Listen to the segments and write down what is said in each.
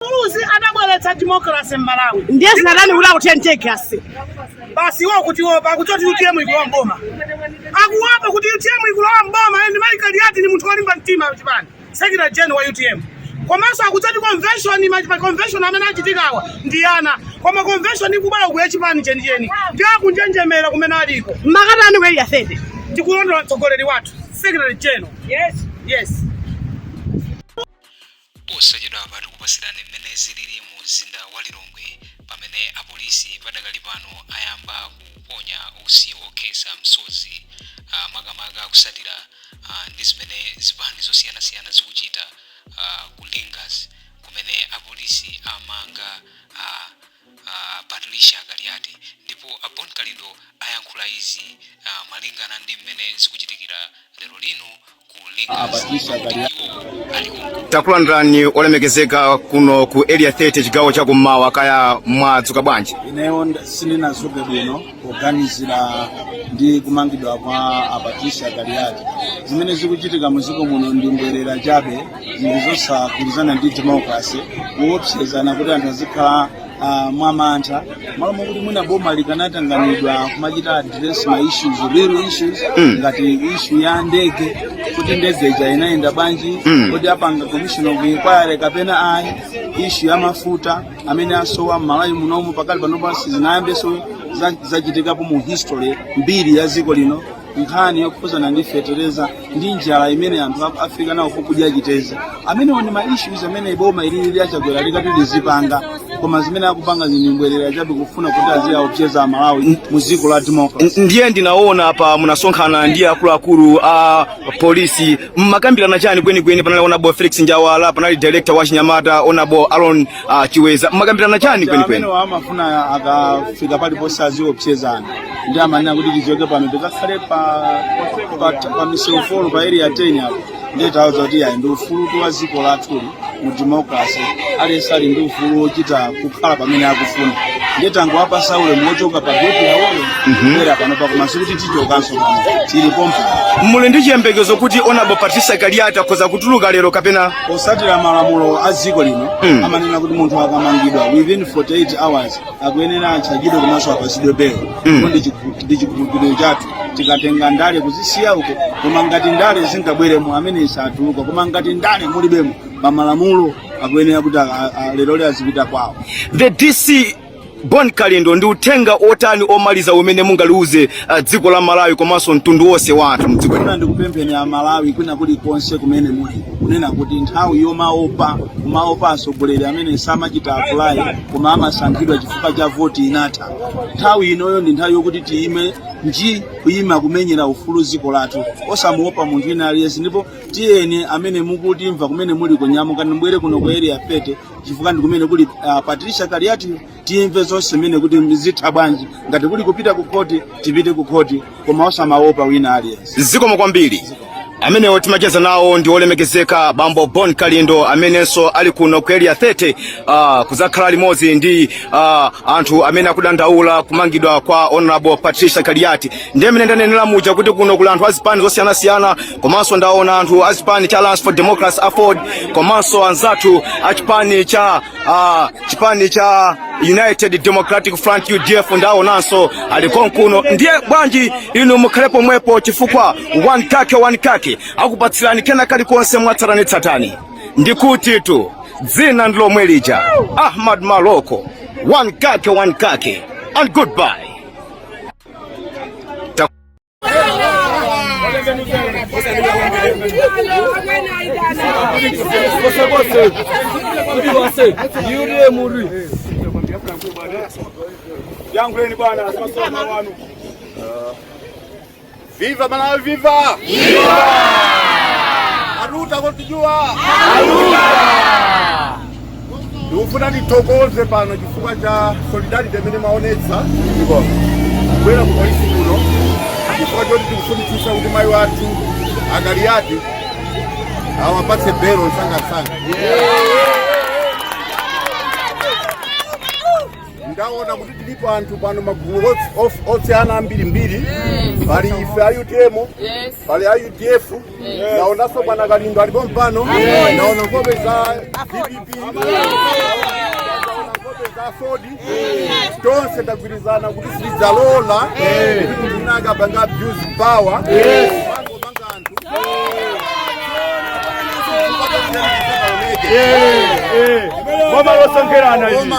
Apolice adabweretsa democracy m'Malawi. Ndiye sanani ula utenteke asi. Basi wao kuti wopa akuti UTM ikuwa mboma. Akuwapa kuti UTM ikuwa mboma ndi Kaliati ni munthu walimba mtima Zipani. Secretary General wa UTM. Komanso akuti convention ni convention amene achitikawa ndiyana. Koma convention ikubala ku Zipani chenicheni. Ndiye akunjenjemera kumene aliko. Makatani kweli yasete. Tikulondola mtsogoleri wathu. Secretary General. Yes. Posachedwa pati kupasirani mmene zilili mu mzinda wa Lilongwe pamene apolisi padakali pano ayamba kuponya usi okhetsa msozi makamaka kusatira ndi zimene zipani zosiyanasiyana zikuchita ku Lingas kumene apolisi amanga Patricia Kaliati ndipo Kalindo ayankhula izi malingana ndi mmene zikuchitikira lero lino ku Lingas. Takulandirani olemekezeka kuno ku area 30 chigawo cha kummawa kaya mwadzuka bwanji. Ineyo sindinazuke bwino kuganizira ndi kumangidwa kwa Patricia Kaliati. Zimene zikuchitika muziko muno ndi mbwerera chabe zilizosagwirizana ndi democracy kuopsezana kuti anthu azikhala mwamantha malo mokuti mwina boma likanatanganidwa kumachita address ma issues, real issues ngati issue ya ndege kuti ndege ija inayenda banji kuti apanga commission of inquiry kapena ayi issue ya mafuta amene asowa m'Malawi munomu pakali panopa zinayambeso zachitikapo mu history mbiri ya ziko lino nkhani yokuzana ndi fetereza ndi njala imene anthu Africa nawo kukudya chiteza amene oni ma issues amene boma ilili achakwera likati lizipanga koma zimene akupanga zinyongwerera chabe kufuna kuti aziya opseza Malawi mu ziko la democracy. Ndiye ndinaona apa munasonkhana ndi akuluakulu a polisi mmakambirana chani kwenikweni panali onabo Felix Njawala panali director wa Chinyamata onabo Aaron Chiweza mmakambirana chani kwenikweni. Amene amafuna akafika pali posazi opsezana ndi amanena kuti tizoke pano tikakhale pa misefolo pa area 10 hapo ndiye tawuza kuti ya ndi ufulu wa ziko lathu mu democracy alesali ndi ufulu ochita kukhala pamene akufuna ndiye tango apa saule mochoka pa group ya wolo mbera pano pa kumasukuti tichokanso pano tili pompa muli ndi chiyembekezo kuti onabo Patricia Kaliati akhoza kutuluka lero kapena osatira malamulo a ziko lino amanena kuti munthu akamangidwa within 48 hours akuyenera achajidwe komanso apasidwe bail ndi chikhulupiriro chathu tikatenga ndale kuzisiya uko koma ngati ndale zingabweremo amene isatuluka koma ngati ndale mulibemo pamalamulo akuyenera kuti lero lero azipita kwawo. The DC Kalindo ndi utenga otani omaliza umene mungaluze dziko la Malawi komanso mtundu wonse wanthu mdziko lino. Ndikupempheni a Malawi kwina kuli konse kumene muli kunena kuti nthawi yomaopa atsogoleri amene samachita apply koma amasankhidwa chifukwa cha voti inatha. Nthawi inoyo ndi nthawi yokuti tiyime kuyima kumenyera ufulu ziko lathu osamuopa munthu ina aliyense ndipo tiyeni amene mukutimva kumene muli kunyamuka mbwere kuno ku area 30 chifukwa ndi kumene kuli Patricia Kaliati timve zonse mene kuti zitha bwanji ngati kuli kupita ku koti tipite ku koti koma osamaopa wina aliyense. Zikomo kwambiri. Amene timacheza nawo ndi olemekezeka bambo Kalindo amenenso ali kuno ku area 30 kuzakhala limodzi ndi anthu amene akudandaula kumangidwa kwa honorable Patricia Kaliati. Ndiye amene ndanenera muja kuti kuno kuli anthu azipani zosiyanasiyana komanso ndaona anthu azipani cha Alliance for Democracy Afford komanso anzathu achipani cha United Democratic Front UDF ndaonanso ali konkuno. Ndiye bwanji inu mukhalepo mwepo chifukwa one kake akupatsirani kena kalikonse mwatsatanetsatani ndikuti tu dzina ndilomwe lija Ahmad Maloko one kake and goodbye. Viva Malawi, viva! Viva! Aruta kutijua! Aruta! Ufuna nitokoze pano chifukwa cha solidarity mene maonetsa ndipo kwera ku polisi kuno chifukwa choti tikufunitsisa kuti mai wathu Kaliati awapatse belo sanga. Ndaona kuti tilipo anthu pano magulu osiyana mbiri pali ife a UTM pali a UDF naonanso bwana Kalindo alipo mpano naona nkhope za DPP Zafodi Zonse tagwirizana kuti silidzalola kuti munthu akapanga abuse power mangopanga anthu Mama losangerana izi.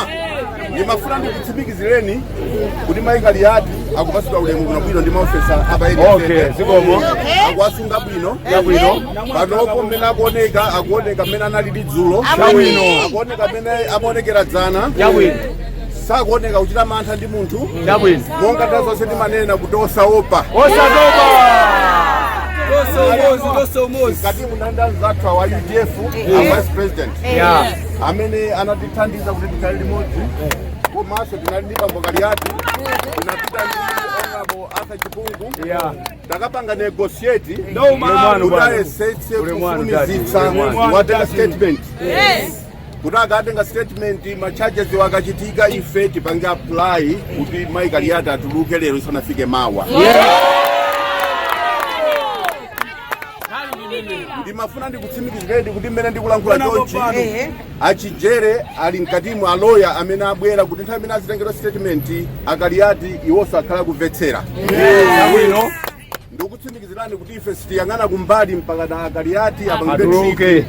Ndimafuna ndikutsimikizireni kuti Kaliati akupatsidwa ulemu kuno bwino ndi maofesa apa zikomo. akuwasunga bwino panopo mmene akuoneka mmene analidi dzulo akuoneka mmene amaonekera dzana sakuoneka kuchita mantha ndi munthu monga tazonse timanena kuti osaopa kati munanda zathu wa UDF vice president amene anatithandiza kuti tikhale limodzi komanso tinali ndi bambo Kaliati tinapita ndi honorable Arthur Chipungu takapanga negotiate kuti ayesetse kufulumizitsa watenga statement kuti akatenga statement macharges wakachitika ife tipange apply kuti Kaliati atuluke lero isanafike mawa. Ndimafuna ndikutsimikizireni kuti mmene ndikulankhula chonchi achijere ali mkatimu aloya amene abwera kuti nthawi imene azitengera statement Kaliati iwonso akhala kumvetsera. Ndikutsimikizirani kuti ife sitiyang'ana kumbali mpaka na Kaliati apangidwe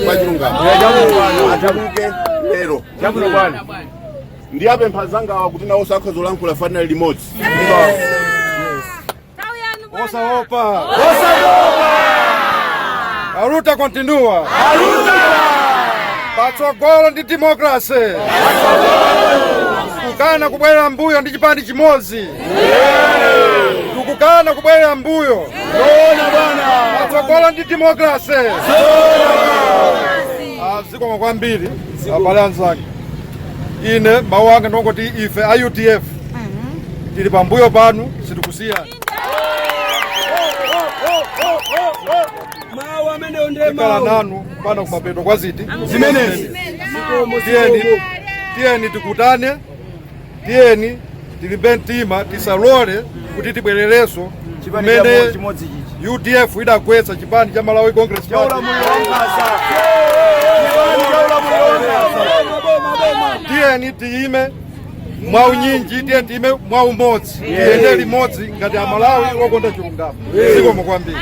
kwa chilungamo atuluke lero. Ndi apempha zangawa kuti nawonso akhoza kulankhula fanali limodzi. Osaopa. Aluta continua. Patsogolo ndi democracy. Kukana kubwera mbuyo ndi chipani chimodzi. Tukukana kubwera mbuyo. Patsogolo ndi democracy. Zikomo kwambiri. Abale anzake. Ine mawu anga ndongoti ife a UDF tili pambuyo panu sitikusiyana. Tikala nanu pana kumapeto kwa ziti zimenezi. Tiyeni tikutane, tiyeni tilimbe mtima tisalole kuti tibwerereso chimene UDF idagwetsa chipani cha Malawi Congress Party. Tiyeni tiime mwaunyinji, tiyeni tiime mwaumodzi, tiyende limodzi ngati Amalawi okonda chilungamo. Zikomo kwambiri.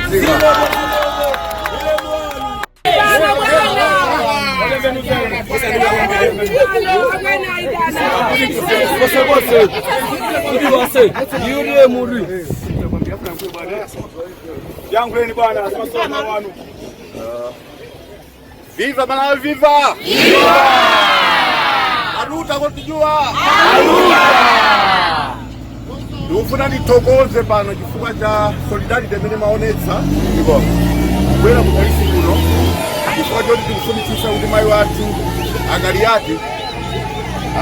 Viva Malawi, viva! Aluta kutijua! Ndikufuna ndithokoze pano chifukwa cha solidarity imene maonetsa kubwera ku polisi kuno chifukwa choti tikufunitsisa kuti mayi wathu Kaliati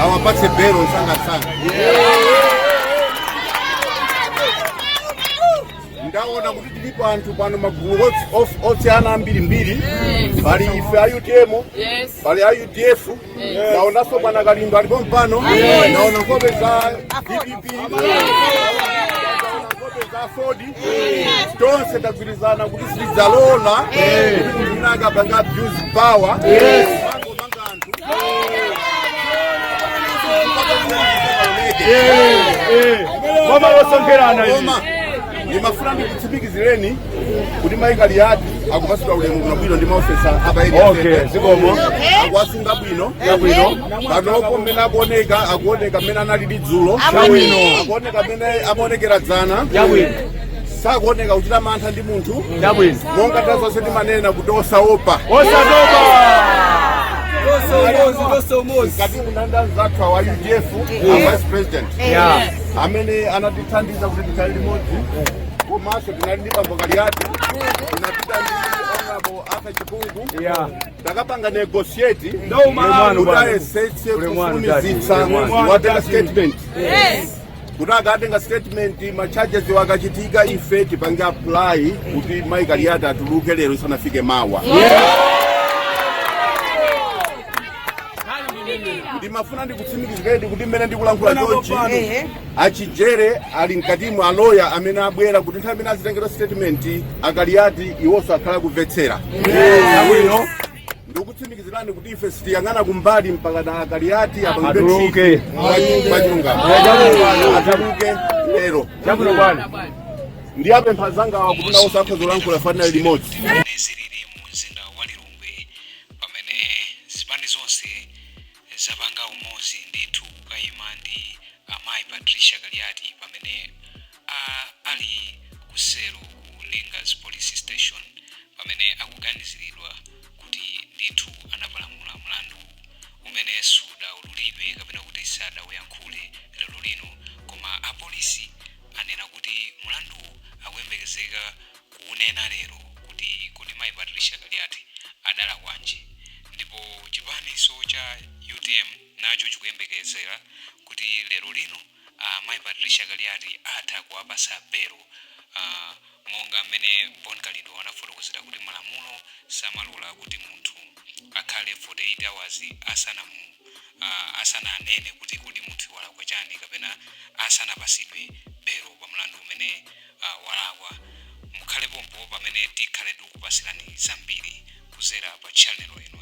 awapatse belo msangasanga. Ndaona kuti tilipo anthu pano magulu otsiyana ambirimbiri, pali ife a UTM, pali a UDF, naonanso bwana Kalindo alipo mpano, naona nkhope za DPP, Zafodi Zonse tagwirizana kuti silidzalola kuti munthu akapanga abuse power mangopanga anthu Mama losangerana izi. Ndimafuna ndikutsimikizireni kuti Kaliati akupatsidwa ulemu kuno bwino ndi maofesa apa zikomo. akuwasunga bwino panopo mmene akuoneka mmene analidi dzulo akuoneka mmene amaonekera dzana sakuoneka kuchita mantha ndi munthu monga tazonse timanena kuti osaopa kati munanda zathu wa UDF vice president amene anatithandiza kuti tikhale limodzi komanso tinali ndi bambo Kaliati tinapita ndi honorable Arthur Chipungu takapanga negotiate kuti ayesetse kufulumizitsa watenga statement kuti akatenga statement macharges wakachitika ife tipange apply kuti Kaliati atuluke lero isanafike mawa. Ndimafuna ndikutsimikizireni kuti mmene ndikulankhula chonchi achijere ali mkatimu aloya amene abwera kuti nthawi imene azitengera statement Kaliati iwonso akhala kumvetsera. tikukutsimikizirani kuti ife sitiyang'ana kumbali mpaka na Kaliati Atuluke. atuluke lero ndi apempha zanga wakupita osakho zolankhula fanira limodzi zilili mu mzinda wa Lilongwe pamene zipani zonse zapanga umozi ndithu kukayima ndi amayi Patricia Kaliati pamene ali kusero ku Lingas Police Station pamene akuganiziridwa kuti ndithu anapalamula mlandu umene suda ululidwe kapena kuti sada uyankhule lero lino, koma apolisi anena kuti mlandu akuyembekezeka kuunena lero kuti mayi Patricia Kaliati adala kwanji, ndipo chipaniso cha UTM nacho chikuyembekezera kuti lero lino mayi Patricia Kaliati atha kuwapasa belo monga mmene Bon Kalindo anafotokozera kuti malamulo samalola kuti munthu akhale 48 hours asananene kuti munthu walakwa chani kapena asanapasidwe belo pa mlandu umene walakwa. Mukhale pompo pamene tikhale tikupasirani zambiri kuzera pa channel ino.